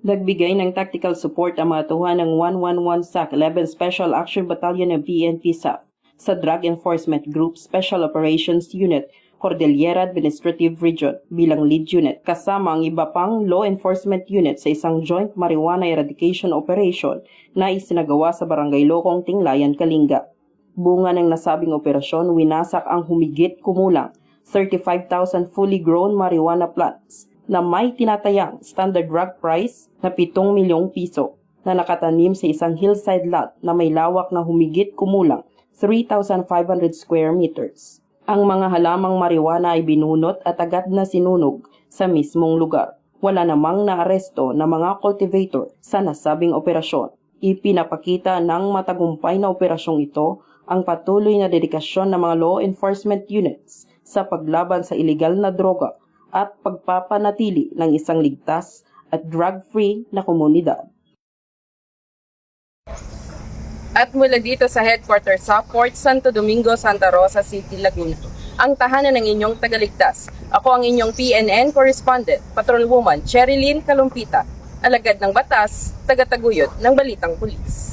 Nagbigay ng tactical support ang mga tuhan ng 111 SAC 11 Special Action Battalion ng PNP SAF sa Drug Enforcement Group Special Operations Unit, Cordillera Administrative Region bilang lead unit kasama ang iba pang law enforcement unit sa isang joint marijuana eradication operation na isinagawa sa Barangay Lokong, Tinglayan, Kalinga. Bunga ng nasabing operasyon, winasak ang humigit kumulang 35,000 fully grown marijuana plants na may tinatayang standard drug price na 7 milyong piso na nakatanim sa isang hillside lot na may lawak na humigit kumulang 3,500 square meters. Ang mga halamang marijuana ay binunot at agad na sinunog sa mismong lugar. Wala namang naaresto na mga cultivator sa nasabing operasyon. Ipinapakita ng matagumpay na operasyong ito ang patuloy na dedikasyon ng mga law enforcement units sa paglaban sa iligal na droga at pagpapanatili ng isang ligtas at drug-free na komunidad. At mula dito sa headquarters sa Port Santo Domingo, Santa Rosa City, Laguna, ang tahanan ng inyong tagaligtas. Ako ang inyong PNN correspondent, Patrolwoman Cherilyn Kalumpita, alagad ng batas, tagataguyod ng Balitang Pulis.